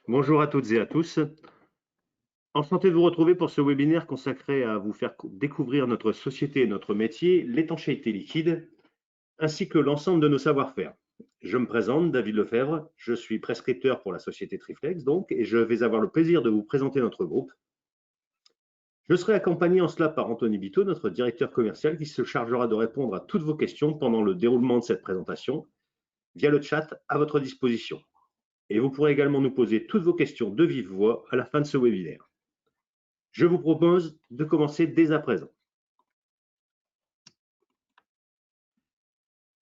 Bonjour à toutes et à tous. Enchanté de vous retrouver pour ce webinaire consacré à vous faire découvrir notre société et notre métier, l'étanchéité liquide, ainsi que l'ensemble de nos savoir-faire. Je me présente, David Lefebvre, je suis prescripteur pour la société Triflex donc, et je vais avoir le plaisir de vous présenter notre groupe. Je serai accompagné en cela par Anthony Biteau, notre directeur commercial, qui se chargera de répondre à toutes vos questions pendant le déroulement de cette présentation, via le chat à votre disposition. Et vous pourrez également nous poser toutes vos questions de vive voix à la fin de ce webinaire. Je vous propose de commencer dès à présent.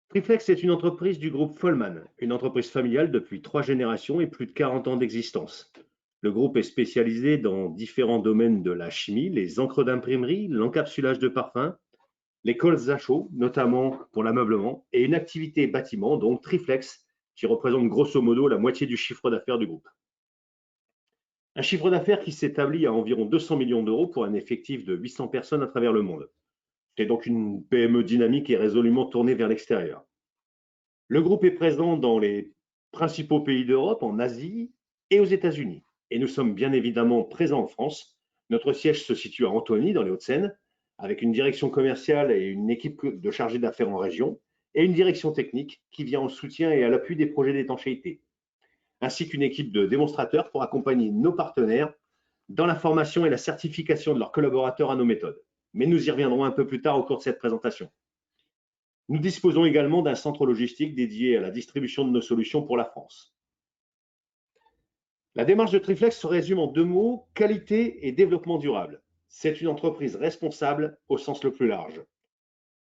Triflex est une entreprise du groupe Follman, une entreprise familiale depuis 3 générations et plus de 40 ans d'existence. Le groupe est spécialisé dans différents domaines de la chimie, les encres d'imprimerie, l'encapsulage de parfums, les cols à chaud, notamment pour l'ameublement, et une activité bâtiment, donc Triflex, qui représente grosso modo la moitié du chiffre d'affaires du groupe. Un chiffre d'affaires qui s'établit à environ 200 millions d'euros pour un effectif de 800 personnes à travers le monde. C'est donc une PME dynamique et résolument tournée vers l'extérieur. Le groupe est présent dans les principaux pays d'Europe, en Asie et aux États-Unis. Et nous sommes bien évidemment présents en France. Notre siège se situe à Antony, dans les Hauts-de-Seine, avec une direction commerciale et une équipe de chargés d'affaires en région, et une direction technique qui vient en soutien et à l'appui des projets d'étanchéité, ainsi qu'une équipe de démonstrateurs pour accompagner nos partenaires dans la formation et la certification de leurs collaborateurs à nos méthodes. Mais nous y reviendrons un peu plus tard au cours de cette présentation. Nous disposons également d'un centre logistique dédié à la distribution de nos solutions pour la France. La démarche de Triflex se résume en 2 mots, qualité et développement durable. C'est une entreprise responsable au sens le plus large.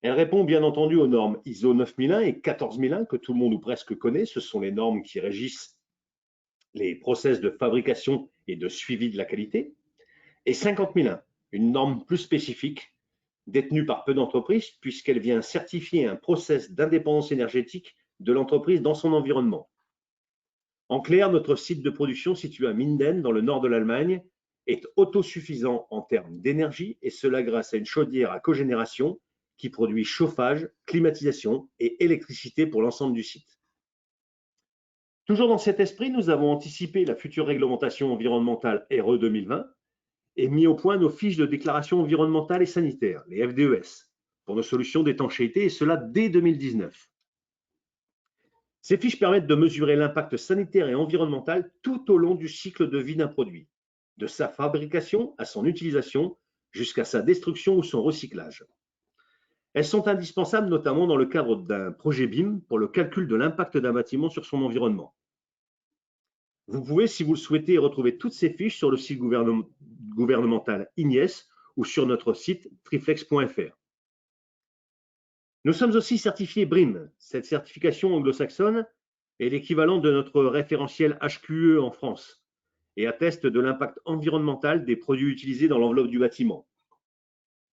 Elle répond bien entendu aux normes ISO 9001 et 14001 que tout le monde ou presque connaît. Ce sont les normes qui régissent les process de fabrication et de suivi de la qualité. Et 50001, une norme plus spécifique détenue par peu d'entreprises puisqu'elle vient certifier un process d'indépendance énergétique de l'entreprise dans son environnement. En clair, notre site de production situé à Minden, dans le nord de l'Allemagne, est autosuffisant en termes d'énergie, et cela grâce à une chaudière à cogénération qui produit chauffage, climatisation et électricité pour l'ensemble du site. Toujours dans cet esprit, nous avons anticipé la future réglementation environnementale RE 2020 et mis au point nos fiches de déclaration environnementale et sanitaire, les FDES, pour nos solutions d'étanchéité, et cela dès 2019. Ces fiches permettent de mesurer l'impact sanitaire et environnemental tout au long du cycle de vie d'un produit, de sa fabrication à son utilisation jusqu'à sa destruction ou son recyclage. Elles sont indispensables notamment dans le cadre d'un projet BIM pour le calcul de l'impact d'un bâtiment sur son environnement. Vous pouvez, si vous le souhaitez, retrouver toutes ces fiches sur le site gouvernemental INIES ou sur notre site triflex.fr. Nous sommes aussi certifiés BREEAM. Cette certification anglo-saxonne est l'équivalent de notre référentiel HQE en France et atteste de l'impact environnemental des produits utilisés dans l'enveloppe du bâtiment.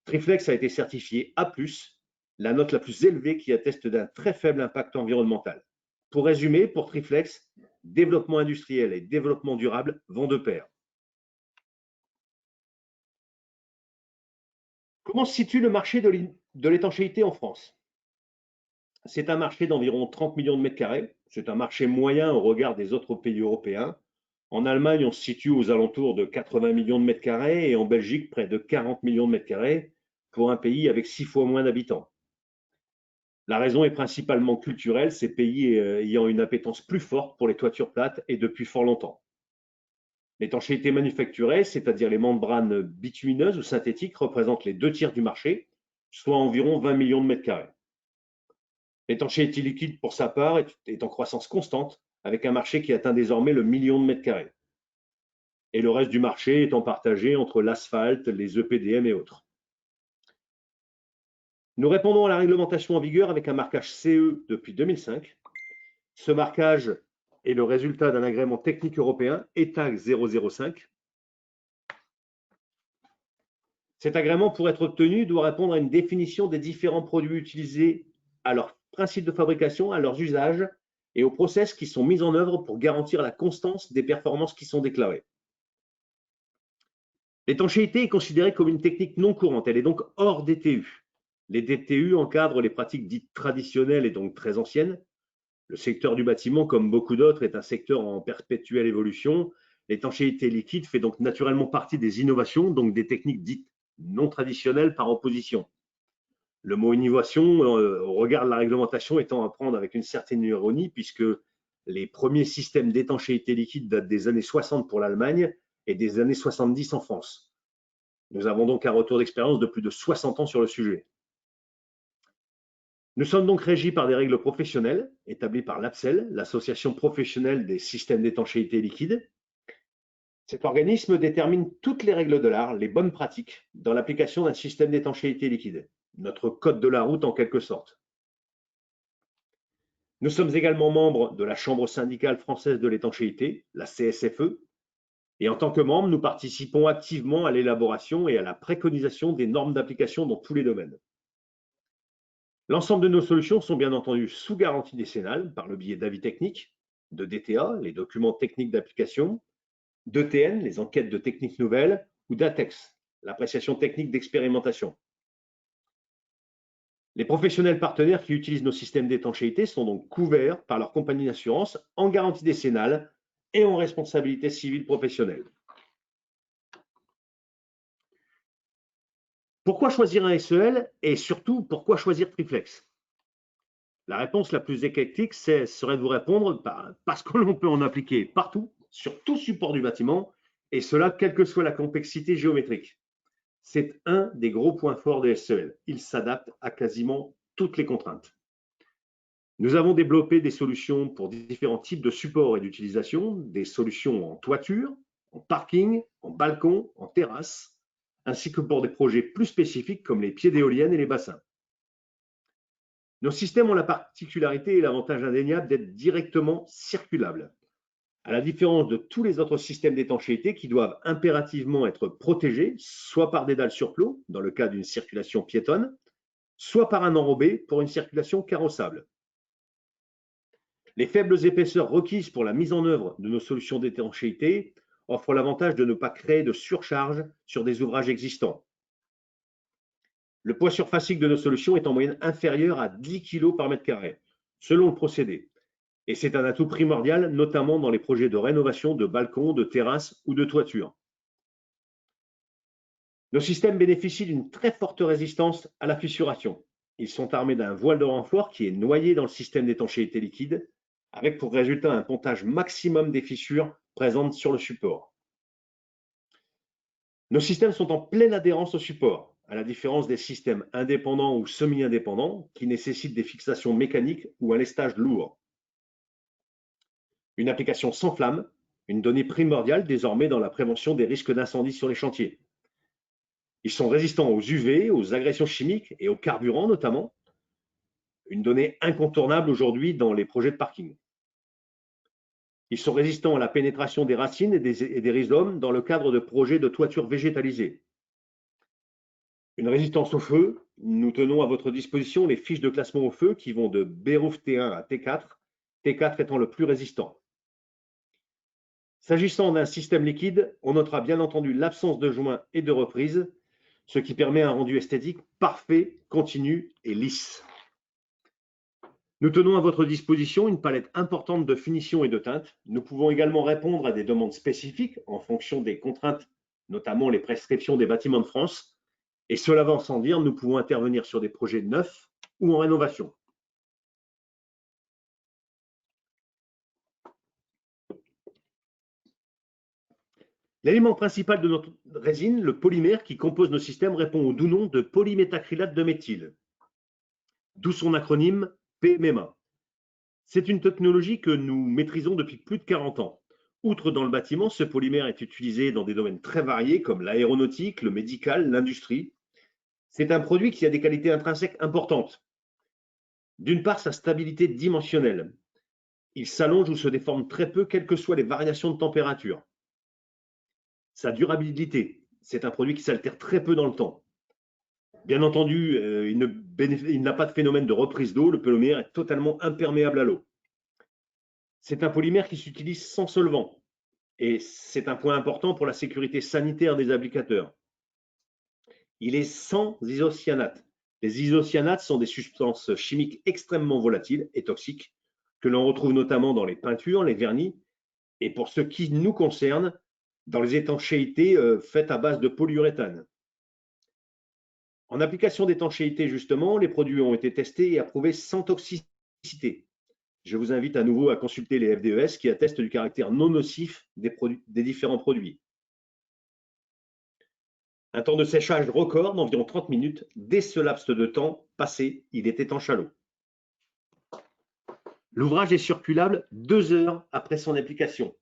Triflex a été certifié A+, la note la plus élevée qui atteste d'un très faible impact environnemental. Pour résumer, pour Triflex, développement industriel et développement durable vont de pair. Comment se situe le marché de l'étanchéité en France? C'est un marché d'environ 30 millions de mètres carrés. C'est un marché moyen au regard des autres pays européens. En Allemagne, on se situe aux alentours de 80 millions de mètres carrés et en Belgique, près de 40 millions de mètres carrés pour un pays avec 6 fois moins d'habitants. La raison est principalement culturelle, ces pays ayant une appétence plus forte pour les toitures plates et depuis fort longtemps. L'étanchéité manufacturée, c'est-à-dire les membranes bitumineuses ou synthétiques, représentent les 2 tiers du marché, soit environ 20 millions de mètres carrés. L'étanchéité liquide, pour sa part, est en croissance constante, avec un marché qui atteint désormais le million de mètres carrés. Et le reste du marché étant partagé entre l'asphalte, les EPDM et autres. Nous répondons à la réglementation en vigueur avec un marquage CE depuis 2005. Ce marquage est le résultat d'un agrément technique européen ETAG 005. Cet agrément, pour être obtenu, doit répondre à une définition des différents produits utilisés, à leur principe de fabrication, à leurs usages et aux process qui sont mis en œuvre pour garantir la constance des performances qui sont déclarées. L'étanchéité est considérée comme une technique non courante, elle est donc hors DTU. Les DTU encadrent les pratiques dites traditionnelles et donc très anciennes. Le secteur du bâtiment, comme beaucoup d'autres, est un secteur en perpétuelle évolution, L'étanchéité liquide fait donc naturellement partie des innovations, donc des techniques dites non traditionnelles par opposition. Le mot innovation, au regard de la réglementation, étant à prendre avec une certaine ironie, puisque les premiers systèmes d'étanchéité liquide datent des années 60 pour l'Allemagne et des années 70 en France. Nous avons donc un retour d'expérience de plus de 60 ans sur le sujet. Nous sommes donc régis par des règles professionnelles établies par l'APSEL, l'Association professionnelle des systèmes d'étanchéité liquide. Cet organisme détermine toutes les règles de l'art, les bonnes pratiques dans l'application d'un système d'étanchéité liquide, notre code de la route en quelque sorte. Nous sommes également membres de la Chambre syndicale française de l'étanchéité, la CSFE, et en tant que membres, nous participons activement à l'élaboration et à la préconisation des normes d'application dans tous les domaines. L'ensemble de nos solutions sont bien entendu sous garantie décennale par le biais d'avis techniques, de DTA, les documents techniques d'application, d'ETN, les enquêtes de techniques nouvelles, ou d'ATEX, l'appréciation technique d'expérimentation. Les professionnels partenaires qui utilisent nos systèmes d'étanchéité sont donc couverts par leur compagnie d'assurance en garantie décennale et en responsabilité civile professionnelle. Pourquoi choisir un SEL et surtout pourquoi choisir Triflex? La réponse la plus éclectique serait de vous répondre parce que l'on peut en appliquer partout, sur tout support du bâtiment, et cela quelle que soit la complexité géométrique. C'est un des gros points forts des SEL. Il s'adapte à quasiment toutes les contraintes. Nous avons développé des solutions pour différents types de supports et d'utilisation, des solutions en toiture, en parking, en balcon, en terrasse, ainsi que pour des projets plus spécifiques comme les pieds d'éoliennes et les bassins. Nos systèmes ont la particularité et l'avantage indéniable d'être directement circulables, à la différence de tous les autres systèmes d'étanchéité qui doivent impérativement être protégés, soit par des dalles sur plot, dans le cas d'une circulation piétonne, soit par un enrobé pour une circulation carrossable. Les faibles épaisseurs requises pour la mise en œuvre de nos solutions d'étanchéité offrent l'avantage de ne pas créer de surcharge sur des ouvrages existants. Le poids surfacique de nos solutions est en moyenne inférieur à 10 kg par mètre carré, selon le procédé. Et c'est un atout primordial, notamment dans les projets de rénovation de balcons, de terrasses ou de toitures. Nos systèmes bénéficient d'une très forte résistance à la fissuration. Ils sont armés d'un voile de renfort qui est noyé dans le système d'étanchéité liquide, avec pour résultat un pontage maximum des fissures présentes sur le support. Nos systèmes sont en pleine adhérence au support, à la différence des systèmes indépendants ou semi-indépendants qui nécessitent des fixations mécaniques ou un lestage lourd. Une application sans flamme, une donnée primordiale désormais dans la prévention des risques d'incendie sur les chantiers. Ils sont résistants aux UV, aux agressions chimiques et aux carburants notamment, une donnée incontournable aujourd'hui dans les projets de parking. Ils sont résistants à la pénétration des racines et des rhizomes dans le cadre de projets de toiture végétalisée. Une résistance au feu, nous tenons à votre disposition les fiches de classement au feu qui vont de BROUF T1 à T4, T4 étant le plus résistant. S'agissant d'un système liquide, on notera bien entendu l'absence de joints et de reprises, ce qui permet un rendu esthétique parfait, continu et lisse. Nous tenons à votre disposition une palette importante de finitions et de teintes. Nous pouvons également répondre à des demandes spécifiques en fonction des contraintes, notamment les prescriptions des bâtiments de France. Et cela va sans dire, nous pouvons intervenir sur des projets neufs ou en rénovation. L'élément principal de notre résine, le polymère qui compose nos systèmes, répond au doux nom de polyméthacrylate de méthyle, d'où son acronyme PMMA. C'est une technologie que nous maîtrisons depuis plus de 40 ans. Outre dans le bâtiment, ce polymère est utilisé dans des domaines très variés comme l'aéronautique, le médical, l'industrie. C'est un produit qui a des qualités intrinsèques importantes. D'une part, sa stabilité dimensionnelle. Il s'allonge ou se déforme très peu, quelles que soient les variations de température. Sa durabilité. C'est un produit qui s'altère très peu dans le temps. Bien entendu, il n'a pas de phénomène de reprise d'eau. Le polymère est totalement imperméable à l'eau. C'est un polymère qui s'utilise sans solvant. Et c'est un point important pour la sécurité sanitaire des applicateurs. Il est sans isocyanates. Les isocyanates sont des substances chimiques extrêmement volatiles et toxiques que l'on retrouve notamment dans les peintures, les vernis Et pour ce qui nous concerne, dans les étanchéités faites à base de polyuréthane. En application d'étanchéité, justement, les produits ont été testés et approuvés sans toxicité. Je vous invite à nouveau à consulter les FDES qui attestent du caractère non nocif des différents produits. Un temps de séchage record d'environ 30 minutes. Dès ce laps de temps passé, il était en chalot. L'ouvrage est circulable 2 heures après son application.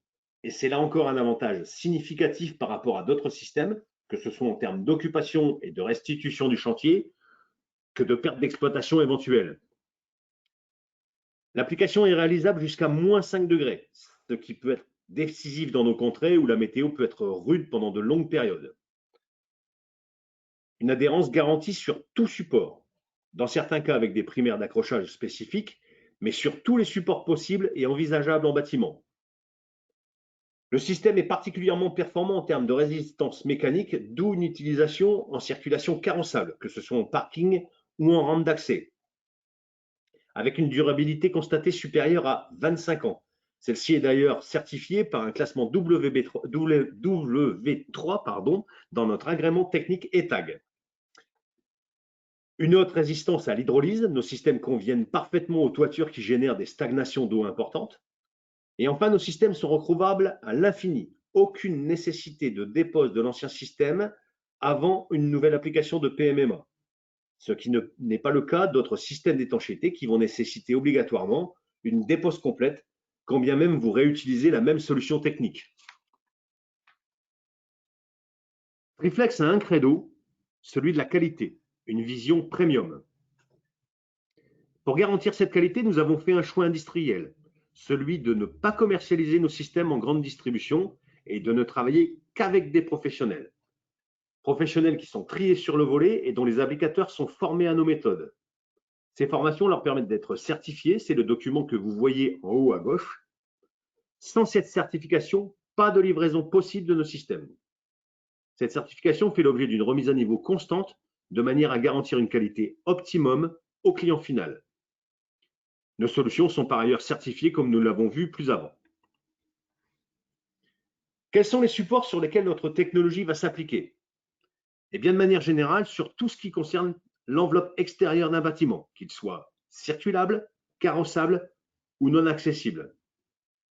Et c'est là encore un avantage significatif par rapport à d'autres systèmes, que ce soit en termes d'occupation et de restitution du chantier, que de perte d'exploitation éventuelle. L'application est réalisable jusqu'à -5 degrés, ce qui peut être décisif dans nos contrées où la météo peut être rude pendant de longues périodes. Une adhérence garantie sur tout support, dans certains cas avec des primaires d'accrochage spécifiques, mais sur tous les supports possibles et envisageables en bâtiment. Le système est particulièrement performant en termes de résistance mécanique, d'où une utilisation en circulation carrossable, que ce soit en parking ou en rampe d'accès, avec une durabilité constatée supérieure à 25 ans. Celle-ci est d'ailleurs certifiée par un classement W3 dans notre agrément technique ETAG. Une haute résistance à l'hydrolyse, nos systèmes conviennent parfaitement aux toitures qui génèrent des stagnations d'eau importantes. Et enfin, nos systèmes sont recouvrables à l'infini. Aucune nécessité de dépose de l'ancien système avant une nouvelle application de PMMA. Ce qui n'est pas le cas d'autres systèmes d'étanchéité qui vont nécessiter obligatoirement une dépose complète, quand bien même vous réutilisez la même solution technique. Triflex a un credo, celui de la qualité, une vision premium. Pour garantir cette qualité, nous avons fait un choix industriel, celui de ne pas commercialiser nos systèmes en grande distribution et de ne travailler qu'avec des professionnels. Professionnels qui sont triés sur le volet et dont les applicateurs sont formés à nos méthodes. Ces formations leur permettent d'être certifiés, c'est le document que vous voyez en haut à gauche. Sans cette certification, pas de livraison possible de nos systèmes. Cette certification fait l'objet d'une remise à niveau constante de manière à garantir une qualité optimum au client final. Nos solutions sont par ailleurs certifiées comme nous l'avons vu plus avant. Quels sont les supports sur lesquels notre technologie va s'appliquer? Eh bien, de manière générale, sur tout ce qui concerne l'enveloppe extérieure d'un bâtiment, qu'il soit circulable, carrossable ou non accessible.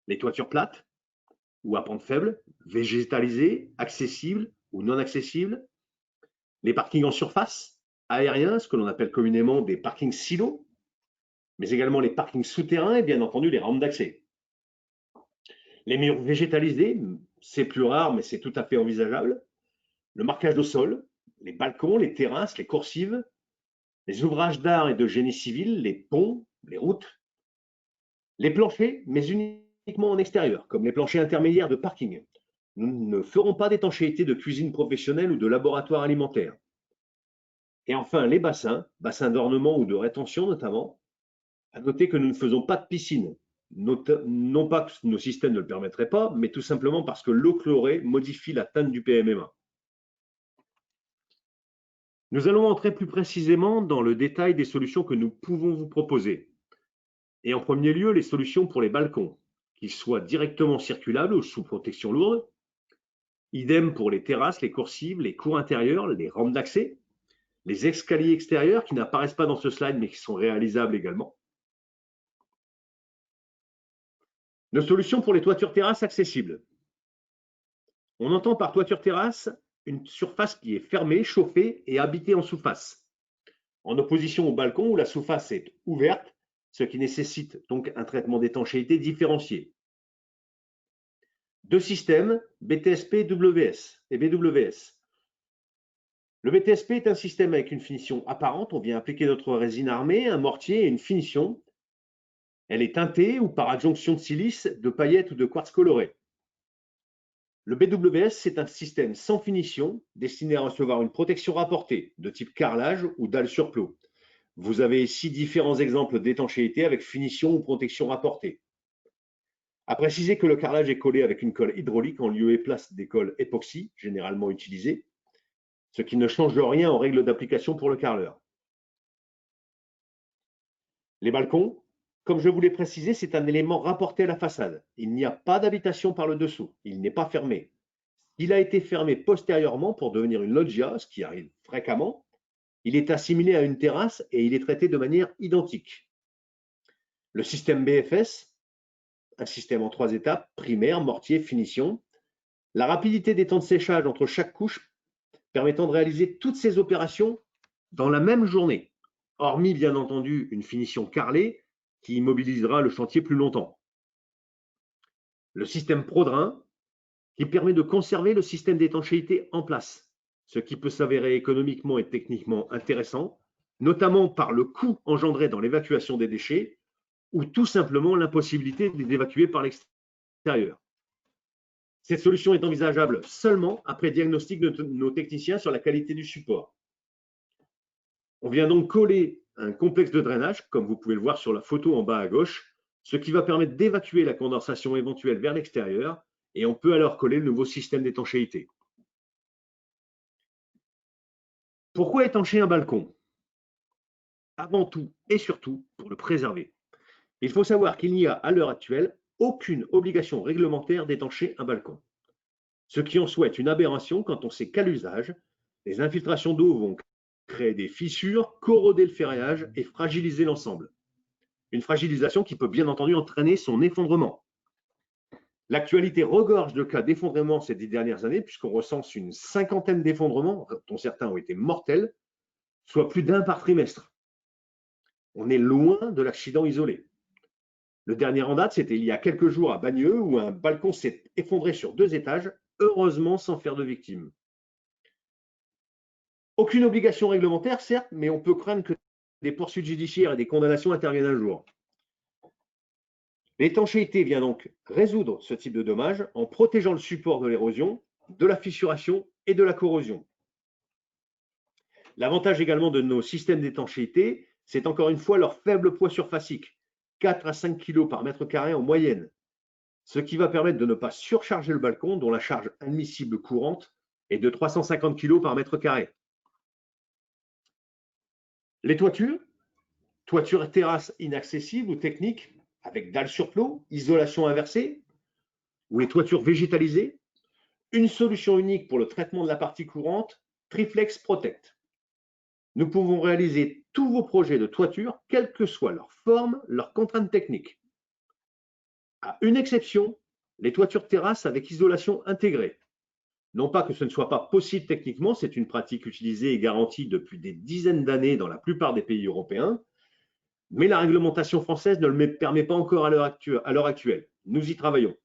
Les toitures plates ou à pente faible, végétalisées, accessibles ou non accessibles. Les parkings en surface, aériens, ce que l'on appelle communément des parkings silos, mais également les parkings souterrains et bien entendu les rampes d'accès. Les murs végétalisés, c'est plus rare, mais c'est tout à fait envisageable. Le marquage au sol, les balcons, les terrasses, les coursives, les ouvrages d'art et de génie civil, les ponts, les routes, les planchers, mais uniquement en extérieur, comme les planchers intermédiaires de parking. Nous ne ferons pas d'étanchéité de cuisine professionnelle ou de laboratoire alimentaire. Et enfin, les bassins d'ornement ou de rétention notamment. À noter que nous ne faisons pas de piscine, non pas que nos systèmes ne le permettraient pas, mais tout simplement parce que l'eau chlorée modifie la teinte du PMMA. Nous allons entrer plus précisément dans le détail des solutions que nous pouvons vous proposer. Et en premier lieu, les solutions pour les balcons, qu'ils soient directement circulables ou sous protection lourde. Idem pour les terrasses, les coursives, les cours intérieurs, les rampes d'accès, les escaliers extérieurs qui n'apparaissent pas dans ce slide mais qui sont réalisables également. Nos solutions pour les toitures terrasses accessibles. On entend par toiture terrasse une surface qui est fermée, chauffée et habitée en sous-face, en opposition au balcon où la sous-face est ouverte, ce qui nécessite donc un traitement d'étanchéité différencié. Deux systèmes, BTSP WS et BWS. Le BTSP est un système avec une finition apparente, on vient appliquer notre résine armée, un mortier et une finition. Elle est teintée ou par adjonction de silice, de paillettes ou de quartz coloré. Le BWS, c'est un système sans finition destiné à recevoir une protection rapportée de type carrelage ou dalle sur plot. Vous avez ici différents exemples d'étanchéité avec finition ou protection rapportée. À préciser que le carrelage est collé avec une colle hydraulique en lieu et place des colles époxy, généralement utilisées, ce qui ne change rien aux règles d'application pour le carreleur. Les balcons, Comme je vous l'ai précisé, c'est un élément rapporté à la façade. Il n'y a pas d'habitation par le dessous. Il n'est pas fermé. Il a été fermé postérieurement pour devenir une loggia, ce qui arrive fréquemment. Il est assimilé à une terrasse et il est traité de manière identique. Le système BFS, un système en 3 étapes, primaire, mortier, finition. La rapidité des temps de séchage entre chaque couche permettant de réaliser toutes ces opérations dans la même journée, hormis bien entendu une finition carrelée qui immobilisera le chantier plus longtemps. Le système Prodrin qui permet de conserver le système d'étanchéité en place, ce qui peut s'avérer économiquement et techniquement intéressant, notamment par le coût engendré dans l'évacuation des déchets ou tout simplement l'impossibilité de les évacuer par l'extérieur. Cette solution est envisageable seulement après diagnostic de nos techniciens sur la qualité du support. On vient donc coller un complexe de drainage, comme vous pouvez le voir sur la photo en bas à gauche, ce qui va permettre d'évacuer la condensation éventuelle vers l'extérieur et on peut alors coller le nouveau système d'étanchéité. Pourquoi étancher un balcon? Avant tout et surtout pour le préserver. Il faut savoir qu'il n'y a à l'heure actuelle aucune obligation réglementaire d'étancher un balcon. Ce qui en soit est une aberration quand on sait qu'à l'usage, les infiltrations d'eau vont créer des fissures, corroder le ferraillage et fragiliser l'ensemble. Une fragilisation qui peut bien entendu entraîner son effondrement. L'actualité regorge de cas d'effondrement ces 10 dernières années, puisqu'on recense une cinquantaine d'effondrements, dont certains ont été mortels, soit plus d'un par trimestre. On est loin de l'accident isolé. Le dernier en date, c'était il y a quelques jours à Bagneux, où un balcon s'est effondré sur 2 étages, heureusement sans faire de victimes. Aucune obligation réglementaire, certes, mais on peut craindre que des poursuites judiciaires et des condamnations interviennent un jour. L'étanchéité vient donc résoudre ce type de dommages en protégeant le support de l'érosion, de la fissuration et de la corrosion. L'avantage également de nos systèmes d'étanchéité, c'est encore une fois leur faible poids surfacique, 4 à 5 kg par mètre carré en moyenne, ce qui va permettre de ne pas surcharger le balcon dont la charge admissible courante est de 350 kg par mètre carré. Les toitures terrasses inaccessibles ou techniques avec dalle sur plot, isolation inversée ou les toitures végétalisées, une solution unique pour le traitement de la partie courante, Triflex Protect. Nous pouvons réaliser tous vos projets de toiture, quelle que soit leur forme, leurs contraintes techniques. À une exception, les toitures terrasses avec isolation intégrée. Non pas que ce ne soit pas possible techniquement, c'est une pratique utilisée et garantie depuis des dizaines d'années dans la plupart des pays européens, mais la réglementation française ne le permet pas encore à l'heure actuelle. Nous y travaillons.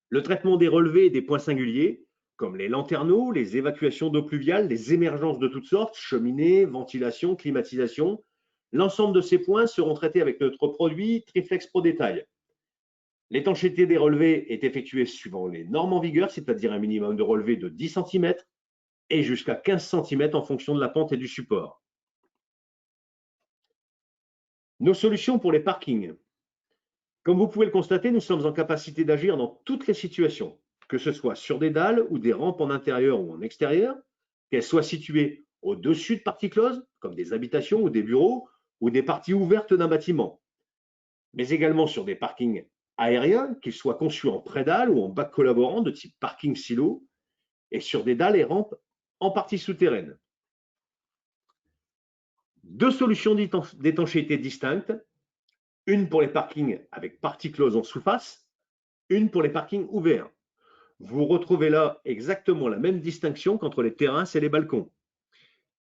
Le traitement des relevés et des points singuliers, comme les lanterneaux, les évacuations d'eau pluviale, les émergences de toutes sortes, cheminées, ventilation, climatisation, l'ensemble de ces points seront traités avec notre produit Triflex Pro Détail. L'étanchéité des relevés est effectuée suivant les normes en vigueur, c'est-à-dire un minimum de relevé de 10 cm et jusqu'à 15 cm en fonction de la pente et du support. Nos solutions pour les parkings. Comme vous pouvez le constater, nous sommes en capacité d'agir dans toutes les situations, que ce soit sur des dalles ou des rampes en intérieur ou en extérieur, qu'elles soient situées au-dessus de parties closes, comme des habitations ou des bureaux, ou des parties ouvertes d'un bâtiment, mais également sur des parkings aériens, qu'ils soient conçus en pré-dalle ou en bac collaborant de type parking silo, et sur des dalles et rampes en partie souterraines. 2 solutions d'étanchéité distinctes, une pour les parkings avec partie close en sous-face, une pour les parkings ouverts. Vous retrouvez là exactement la même distinction qu'entre les terrasses et les balcons.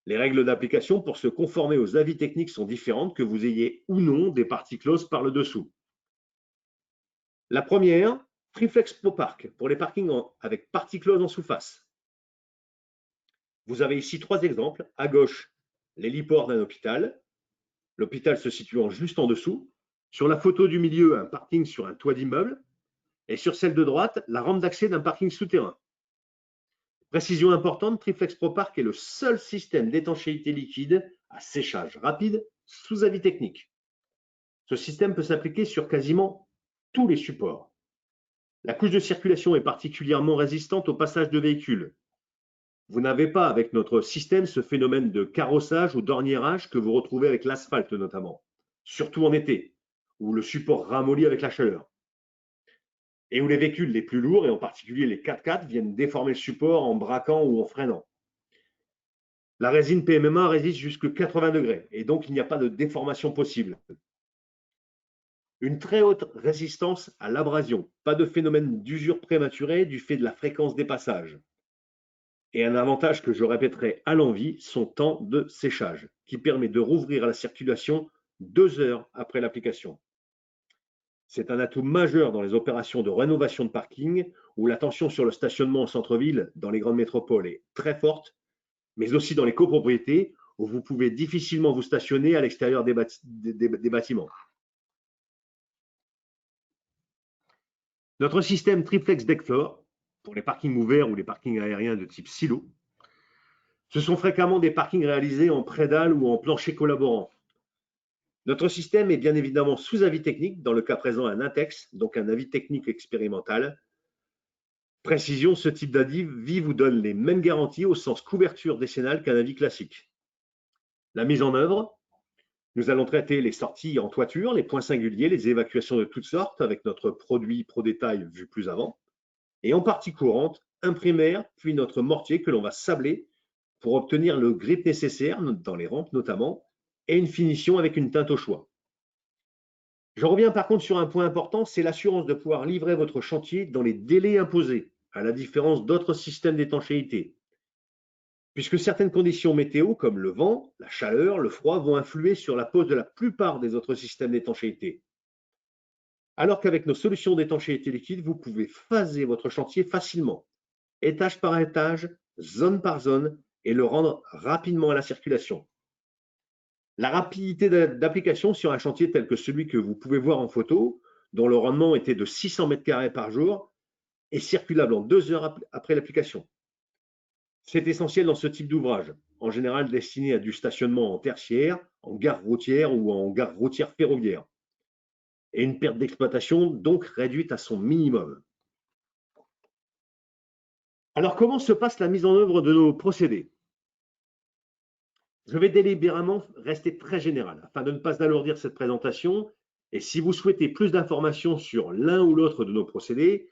Les règles d'application pour se conformer aux avis techniques sont différentes que vous ayez ou non des parties closes par le dessous. La première, Triflex Pro Park pour les parkings avec partie close en sous-face. Vous avez ici 3 exemples. À gauche, l'héliport d'un hôpital, l'hôpital se situant juste en dessous. Sur la photo du milieu, un parking sur un toit d'immeuble. Et sur celle de droite, la rampe d'accès d'un parking souterrain. Précision importante, Triflex Pro Park est le seul système d'étanchéité liquide à séchage rapide sous avis technique. Ce système peut s'appliquer sur quasiment tous les supports. La couche de circulation est particulièrement résistante au passage de véhicules. Vous n'avez pas avec notre système ce phénomène de carrossage ou d'orniérage que vous retrouvez avec l'asphalte notamment. surtout en été, où le support ramollit avec la chaleur, et où les véhicules les plus lourds, et en particulier les 4x4, viennent déformer le support en braquant ou en freinant. La résine PMMA résiste jusqu'à 80 degrés, et donc il n'y a pas de déformation possible. Une très haute résistance à l'abrasion, pas de phénomène d'usure prématurée du fait de la fréquence des passages. Et un avantage que je répéterai à l'envi, son temps de séchage, qui permet de rouvrir la circulation 2 heures après l'application. C'est un atout majeur dans les opérations de rénovation de parking, où la tension sur le stationnement en centre-ville, dans les grandes métropoles, est très forte, mais aussi dans les copropriétés, où vous pouvez difficilement vous stationner à l'extérieur des bâtiments. Notre système triplex deck floor, pour les parkings ouverts ou les parkings aériens de type silo, ce sont fréquemment des parkings réalisés en prédale ou en plancher collaborant. Notre système est bien évidemment sous avis technique, dans le cas présent un INTEX, donc un avis technique expérimental. Précision, ce type d'avis vous donne les mêmes garanties au sens couverture décennale qu'un avis classique. La mise en œuvre, nous allons traiter les sorties en toiture, les points singuliers, les évacuations de toutes sortes avec notre produit ProDétail vu plus avant. Et en partie courante, un primaire, puis notre mortier que l'on va sabler pour obtenir le grip nécessaire, dans les rampes notamment, et une finition avec une teinte au choix. Je reviens par contre sur un point important, c'est l'assurance de pouvoir livrer votre chantier dans les délais imposés, à la différence d'autres systèmes d'étanchéité. Puisque certaines conditions météo, comme le vent, la chaleur, le froid, vont influer sur la pose de la plupart des autres systèmes d'étanchéité. Alors qu'avec nos solutions d'étanchéité liquide, vous pouvez phaser votre chantier facilement, étage par étage, zone par zone, et le rendre rapidement à la circulation. La rapidité d'application sur un chantier tel que celui que vous pouvez voir en photo, dont le rendement était de 600 m² par jour, est circulable en 2 heures après l'application. C'est essentiel dans ce type d'ouvrage, en général destiné à du stationnement en tertiaire, en gare routière ou en gare routière ferroviaire, et une perte d'exploitation donc réduite à son minimum. Alors comment se passe la mise en œuvre de nos procédés? Je vais délibérément rester très général afin de ne pas alourdir cette présentation, et si vous souhaitez plus d'informations sur l'un ou l'autre de nos procédés,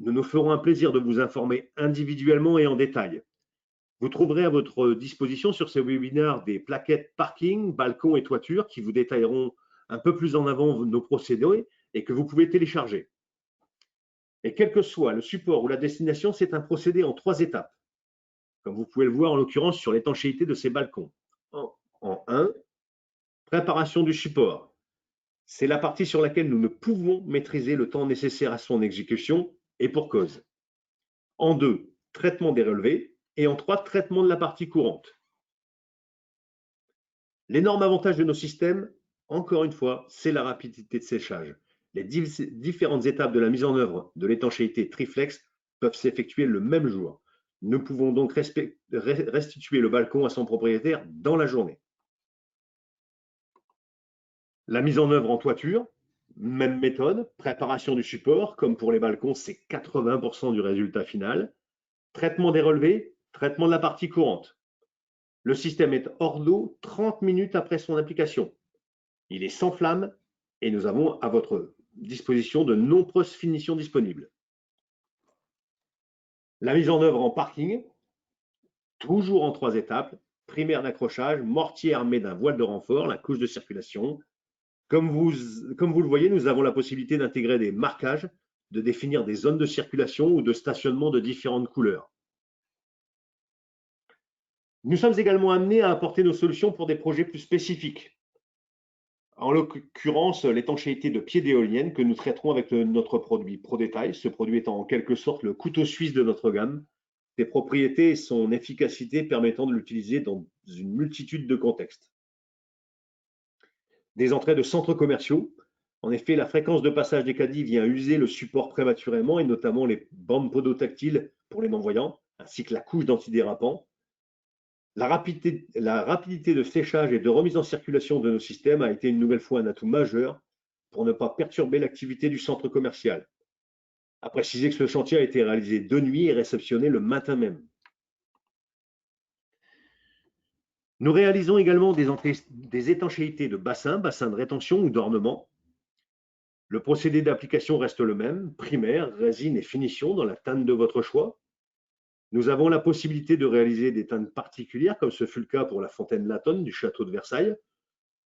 nous nous ferons un plaisir de vous informer individuellement et en détail. Vous trouverez à votre disposition sur ces webinaires des plaquettes parking, balcon et toiture qui vous détailleront un peu plus en avant nos procédés et que vous pouvez télécharger. Et quel que soit le support ou la destination, c'est un procédé en 3 étapes, comme vous pouvez le voir en l'occurrence sur l'étanchéité de ces balcons. En 1, préparation du support. C'est la partie sur laquelle nous ne pouvons maîtriser le temps nécessaire à son exécution et pour cause. En 2, traitement des relevés. Et en 3, traitement de la partie courante. L'énorme avantage de nos systèmes, encore une fois, c'est la rapidité de séchage. Les différentes étapes de la mise en œuvre de l'étanchéité Triflex peuvent s'effectuer le même jour. Nous pouvons donc restituer le balcon à son propriétaire dans la journée. La mise en œuvre en toiture, même méthode, préparation du support, comme pour les balcons, c'est 80% du résultat final. Traitement des relevés, traitement de la partie courante. Le système est hors d'eau 30 minutes après son application. Il est sans flamme et nous avons à votre disposition de nombreuses finitions disponibles. La mise en œuvre en parking, toujours en 3 étapes. Primaire d'accrochage, mortier armé d'un voile de renfort, la couche de circulation. Comme vous le voyez, nous avons la possibilité d'intégrer des marquages, de définir des zones de circulation ou de stationnement de différentes couleurs. Nous sommes également amenés à apporter nos solutions pour des projets plus spécifiques. En l'occurrence, l'étanchéité de pieds d'éoliennes que nous traiterons avec notre produit ProDétail, ce produit étant en quelque sorte le couteau suisse de notre gamme, ses propriétés et son efficacité permettant de l'utiliser dans une multitude de contextes. Des entrées de centres commerciaux. En effet, la fréquence de passage des caddies vient user le support prématurément et notamment les bandes podotactiles pour les non-voyants, ainsi que la couche d'antidérapant. La rapidité de séchage et de remise en circulation de nos systèmes a été une nouvelle fois un atout majeur pour ne pas perturber l'activité du centre commercial. À préciser que ce chantier a été réalisé de nuit et réceptionné le matin même. Nous réalisons également des étanchéités de bassins de rétention ou d'ornement. Le procédé d'application reste le même, primaire, résine et finition dans la teinte de votre choix. Nous avons la possibilité de réaliser des teintes particulières, comme ce fut le cas pour la fontaine Latonne du château de Versailles,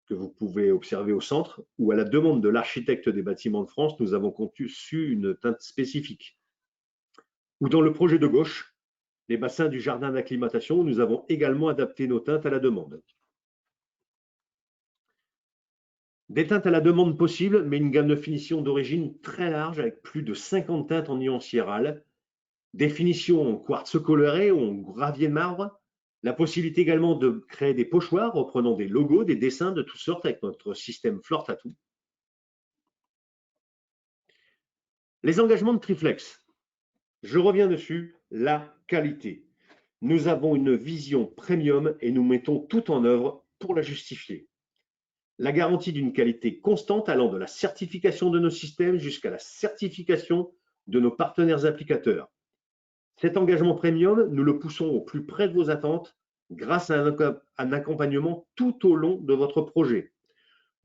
que vous pouvez observer au centre, où à la demande de l'architecte des bâtiments de France, nous avons conçu une teinte spécifique. Ou dans le projet de gauche, les bassins du jardin d'acclimatation, où nous avons également adapté nos teintes à la demande. Des teintes à la demande possible, mais une gamme de finitions d'origine très large avec plus de 50 teintes en nuances chirales, des finitions en quartz coloré ou en gravier de marbre, la possibilité également de créer des pochoirs reprenant des logos, des dessins de toutes sortes avec notre système Floor Tattoo. Les engagements de Triflex, je reviens dessus, la qualité. Nous avons une vision premium et nous mettons tout en œuvre pour la justifier. La garantie d'une qualité constante allant de la certification de nos systèmes jusqu'à la certification de nos partenaires applicateurs. Cet engagement premium, nous le poussons au plus près de vos attentes grâce à un accompagnement tout au long de votre projet,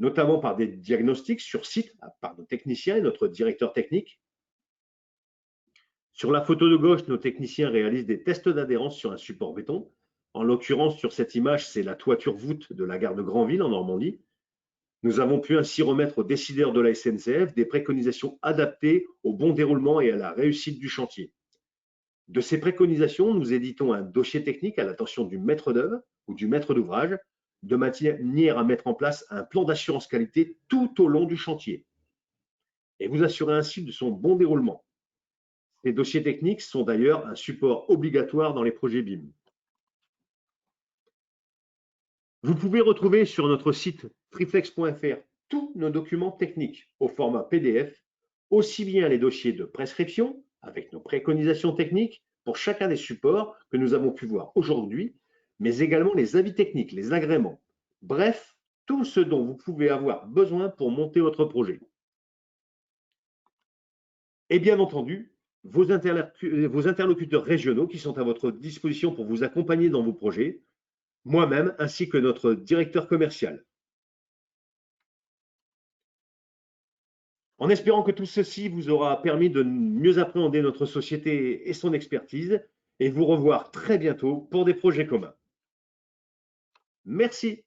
notamment par des diagnostics sur site par nos techniciens et notre directeur technique. Sur la photo de gauche, nos techniciens réalisent des tests d'adhérence sur un support béton. En l'occurrence, sur cette image, c'est la toiture voûte de la gare de Granville en Normandie. Nous avons pu ainsi remettre aux décideurs de la SNCF des préconisations adaptées au bon déroulement et à la réussite du chantier. De ces préconisations, nous éditons un dossier technique à l'attention du maître d'œuvre ou du maître d'ouvrage, de manière à mettre en place un plan d'assurance qualité tout au long du chantier et vous assurer ainsi de son bon déroulement. Ces dossiers techniques sont d'ailleurs un support obligatoire dans les projets BIM. Vous pouvez retrouver sur notre site triflex.fr tous nos documents techniques au format PDF, aussi bien les dossiers de prescription avec nos préconisations techniques pour chacun des supports que nous avons pu voir aujourd'hui, mais également les avis techniques, les agréments. Bref, tout ce dont vous pouvez avoir besoin pour monter votre projet. Et bien entendu, vos interlocuteurs régionaux qui sont à votre disposition pour vous accompagner dans vos projets, moi-même ainsi que notre directeur commercial. En espérant que tout ceci vous aura permis de mieux appréhender notre société et son expertise et vous revoir très bientôt pour des projets communs. Merci.